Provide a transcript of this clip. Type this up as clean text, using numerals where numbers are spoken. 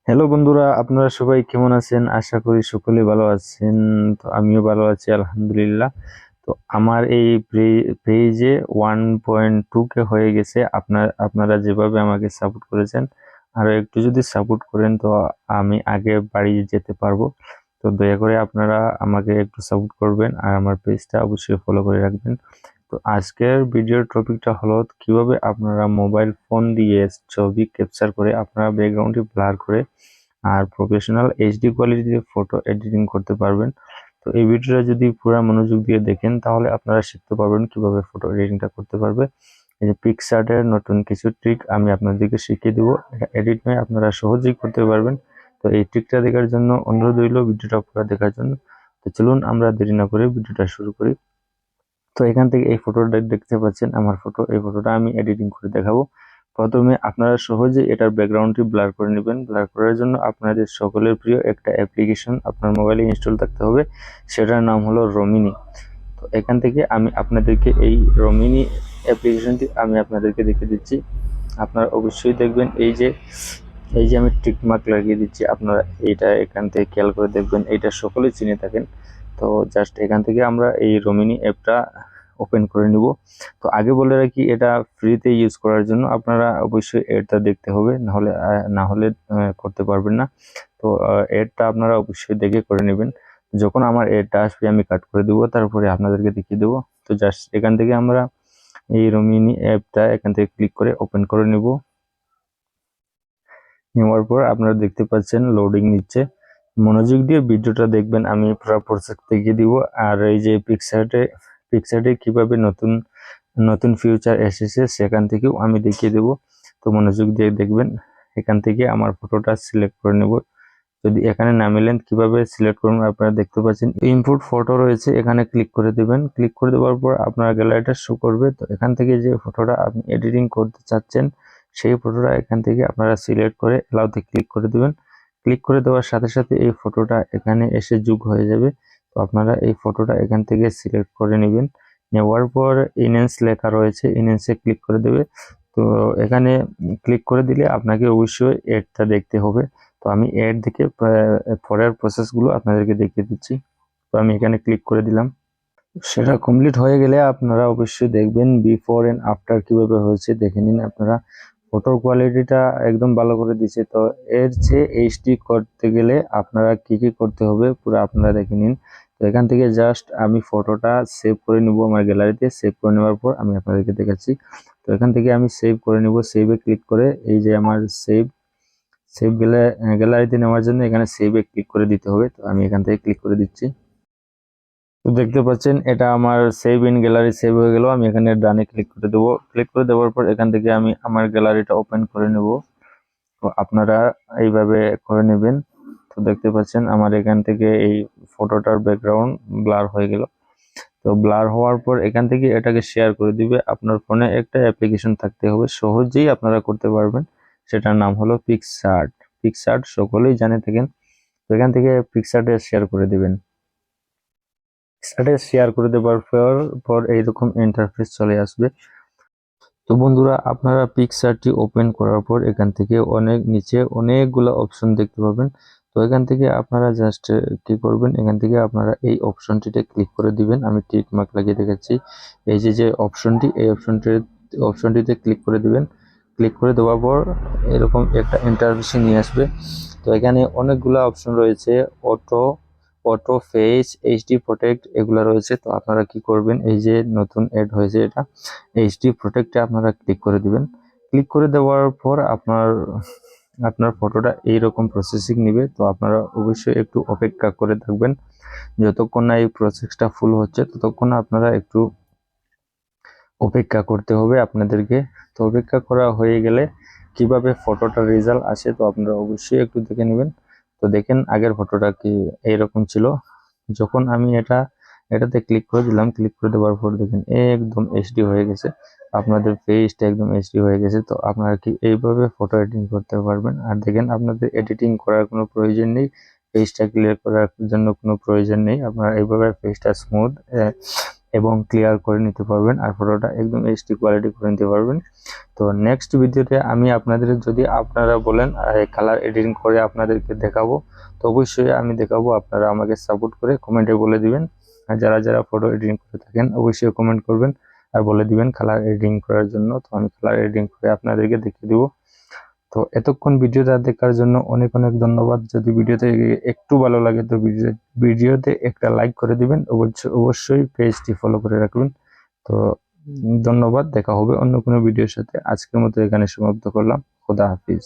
Hello বন্ধুরা, আপনারা সবাই কেমন আছেন? আশা করি সকলে ভালো আছেন। তো আমিও ভালো আছি আলহামদুলিল্লাহ। তো আমার এই পেজে 1.2 কে হয়ে গেছে। আপনারা যেভাবে আমাকে সাপোর্ট করেছেন, আরো একটু যদি সাপোর্ট করেন তো আমি আগে বাড়ি যেতে পারবো। তো দয়া করে আপনারা আমাকে একটু সাপোর্ট করবেন আর আমার পেজটা অবশ্যই ফলো করে রাখবেন। তো আজকের ভিডিওর টপিকটা হলো কিভাবে আপনারা মোবাইল ফোন দিয়ে ছবি ক্যাপচার করে আপনারা ব্যাকগ্রাউন্ডটি ব্লার করে আর প্রফেশনাল এইচডি কোয়ালিটিতে ফটো এডিটিং করতে পারবেন। তো এই ভিডিওটা যদি পুরো মনোযোগ দিয়ে দেখেন তাহলে আপনারা শিখতে পারবেন কিভাবে ফটো এডিটিংটা করতে পারবে। এই যে পিক্সার্টের নতুন কিছু ট্রিক আমি আপনাদেরকে শিখিয়ে দেবো। এটা এডিট নয়, আপনারা সহজেই করতে পারবেন। তো এই ট্রিকটা দেখার জন্য অনুরোধ রইল ভিডিওটা পুরো দেখার জন্য। তো চলুন আমরা দেরি না করে ভিডিওটা শুরু করি। তো এখান থেকে এই ফটোটা দেখতে পাচ্ছেন আমার ফটো, এই ফটোটা আমি এডিটিং করে দেখাবো। প্রথমে আপনারা সহজে এটার ব্যাকগ্রাউন্ডটি ব্লার করে নেবেন। ব্লার করার জন্য আপনাদের সকলের প্রিয় একটা অ্যাপ্লিকেশন আপনার মোবাইলে ইনস্টল থাকতে হবে, সেটার নাম হলো রমিনি। তো এখান থেকে আমি আপনাদেরকে এই রমিনি অ্যাপ্লিকেশনটি আমি আপনাদেরকে দেখে দিচ্ছি। আপনারা অবশ্যই দেখবেন এই যে আমি টিক মার্ক লাগিয়ে দিচ্ছি, আপনারা এইটা এখান থেকে খেয়াল করে দেখবেন, এইটা সকলেই চিনে থাকেন। তো জাস্ট এখান থেকে আমরা এই রোমিনি অ্যাপটা ওপেন করে নিব। তো আগে বলে রাখি, এটা ফ্রিতে ইউজ করার জন্য আপনারা অবশ্যই এডটা দেখতে হবে, না হলে করতে পারবেন না। তো এডটা আপনারা অবশ্যই দেখে করে নেবেন। যখন আমার এডটা আসবে আমি কাট করে দেবো, তারপরে আপনাদেরকে দেখিয়ে দেবো। তো জাস্ট এখান থেকে আমরা এই রোমিনি অ্যাপটা এখান থেকে ক্লিক করে ওপেন করে নিব। নেওয়ার পর আপনারা দেখতে পাচ্ছেন লোডিং নিচ্ছে। মনোযোগ দিয়ে ভিডিওটা দেখবেন, আমি পুরো প্রসেস দেখিয়ে দিব। আর এই যে পিকচারে কিভাবে নতুন নতুন ফিউচার এসেছে সেখান থেকেও আমি দেখিয়ে দেব। তো মনোযোগ দিয়ে দেখবেন। এখান থেকে আমার ফটোটা সিলেক্ট করে নেব। যদি এখানে না মিলেন কিভাবে সিলেক্ট করবেন আপনারা দেখতে পাচ্ছেন, ইনপুট ফটো রয়েছে, এখানে ক্লিক করে দেবেন। ক্লিক করে দেওয়ার পর আপনার গ্যালারিটা শো করবে। তো এখান থেকে যে ফটোটা আপনি এডিটিং করতে চাচ্ছেন সেই ফটোটা এখান থেকে আপনারা সিলেক্ট করে এলাওতে ক্লিক করে দেবেন। ক্লিক করে দেওয়ার সাথে সাথে এই ফটোটা এখানে এসে যোগ হয়ে যাবে। তো আপনারা এই ফটোটা এখান থেকে সিলেক্ট করে নেবেন। নেওয়ার পর ইনহ্যান্স লেখা রয়েছে, ইনহ্যান্সে ক্লিক করে দেবে। তো এখানে ক্লিক করে দিলে আপনাকে অবশ্যই এডটা দেখতে হবে। তো আমি এড দেখে পরের প্রসেসগুলো আপনাদেরকে দেখিয়ে দিচ্ছি। তো আমি এখানে ক্লিক করে দিলাম। সেটা কমপ্লিট হয়ে গেলে আপনারা অবশ্যই দেখবেন বিফোর এন্ড আফটার কিভাবে হয়েছে দেখে নিন আপনারা। ফটোর কোয়ালিটিটা একদম ভালো করে দিচ্ছে। তো এর চেয়ে এইচডি করতে গেলে আপনারা কি কি করতে হবে পুরো আপনারা দেখে নিন। তো এখান থেকে জাস্ট আমি ফটোটা সেভ করে নিব আমার গ্যালারিতে। সেভ করে নেওয়ার পর আমি আপনাদেরকে দেখাচ্ছি। তো এখান থেকে আমি সেভ করে নিব। সেভে ক্লিক করে এই যে আমার সেভ গ্যালারিতে নেওয়ার জন্য এখানে সেভে ক্লিক করে দিতে হবে। তো আমি এখান থেকে ক্লিক করে দিচ্ছি। তো দেখতে পাচ্ছেন এটা আমার সেভ ইন গ্যালারি সেভ হয়ে গেল। আমি এখানে ডানে ক্লিক করে দেবো। ক্লিক করে দেওয়ার পর এখান থেকে আমি আমার গ্যালারিটা ওপেন করে নেব। তো আপনারা এইভাবে করে নেবেন। তো দেখতে পাচ্ছেন আমার এখান থেকে এই ফটোটার ব্যাকগ্রাউন্ড ব্লার হয়ে গেল। তো ব্লার হওয়ার পর এখান থেকে এটাকে শেয়ার করে দিবে। আপনার ফোনে একটা অ্যাপ্লিকেশন থাকতে হবে, সহজেই আপনারা করতে পারবেন। সেটার নাম হলো পিক্সআর্ট। পিক্সআর্ট সকলেই জানে থাকেন। তো এখান থেকে পিক্সআর্টে শেয়ার করে দিবেন। পিক্সআর্টে শেয়ার করে দেওয়ার পর এইরকম ইন্টারফেস চলে আসবে। তো বন্ধুরা, আপনারা পিক্সআর্টটি ওপেন করার পর এখান থেকে নিচে অনেকগুলো অপশন দেখতে পাবেন। তো এখান থেকে আপনারা জাস্ট কি করবেন, এখান থেকে আপনারা এই অপশনটিতে ক্লিক করে দিবেন। আমি টিক মার্ক লাগিয়ে দেখাচ্ছি। এই যে অপশনটি, এই অপশনটিতে ক্লিক করে দিবেন। ক্লিক করে দেওয়ার পর এরকম একটা ইন্টারফেসে নিয়ে আসবে। তো এখানে অনেকগুলো অপশন রয়েছে, auto auto face, HD protect, এগুলো রয়েছে। তো আপনারা কি করবেন, এই যে নতুন এড হয়েছে এটা এইচডি প্রোটেক্টে আপনারা ক্লিক করে দিবেন। ক্লিক করে দেওয়ার পর আপনার ফটোটা এইরকম প্রসেসিং নেবে। তো আপনারা অবশ্যই একটু অপেক্ষা করে থাকবেন। যতক্ষণ না এই প্রসেসটা ফুল হচ্ছে ততক্ষণ আপনারা একটু অপেক্ষা করতে হবে আপনাদেরকে। তো অপেক্ষা করা হয়ে গেলে কিভাবে ফটোটার রেজাল্ট আসে তো আপনারা অবশ্যই একটু দেখে নেবেন। তো দেখেন আগের ফটোটা কি এইরকম ছিল। যখন আমি এটাতে ক্লিক করে দিলাম, ক্লিক করে দেওয়ার পর দেখেন একদম এইচডি হয়ে গেছে। আপনাদের ফেসটা একদম এইচডি হয়ে গেছে। তো আপনারা কি এইভাবে ফটো এডিটিং করতে পারবেন। আর দেখেন আপনাদের এডিটিং করার কোনো প্রয়োজন নেই, ফেসটা ক্লিয়ার করার জন্য কোনো প্রয়োজন নেই। আপনারা এইভাবে ফেসটা স্মুথ এবং ক্লিয়ার করে নিতে পারবেন, আর ফটোটা একদম এইচডি কোয়ালিটি করে নিতে পারবেন। তো নেক্সট ভিডিওতে আমি আপনাদের, যদি আপনারা বলেন কালার এডিটিং করে আপনাদেরকে দেখাবো, তো অবশ্যই আমি দেখাবো। আপনারা আমাকে সাপোর্ট করে কমেন্টে বলে দিবেন। আর যারা যারা ফটো এডিটিং করে থাকেন অবশ্যই কমেন্ট করবেন আর বলে দিবেন কালার এডিটিং করার জন্য, তো আমি কালার এডিটিং করে আপনাদেরকে দেখিয়ে দিব। তো এতক্ষণ ভিডিওটা দেখার জন্য অনেক অনেক ধন্যবাদ। যদি ভিডিওতে একটু ভালো লাগে তো ভিডিওতে একটা লাইক করে দিবেন, অবশ্যই পেজটি ফলো করে রাখবেন। তো ধন্যবাদ, দেখা হবে অন্য কোনো ভিডিওর সাথে। আজকের মতো এখানে সমাপ্ত করলাম। খোদা হাফিজ।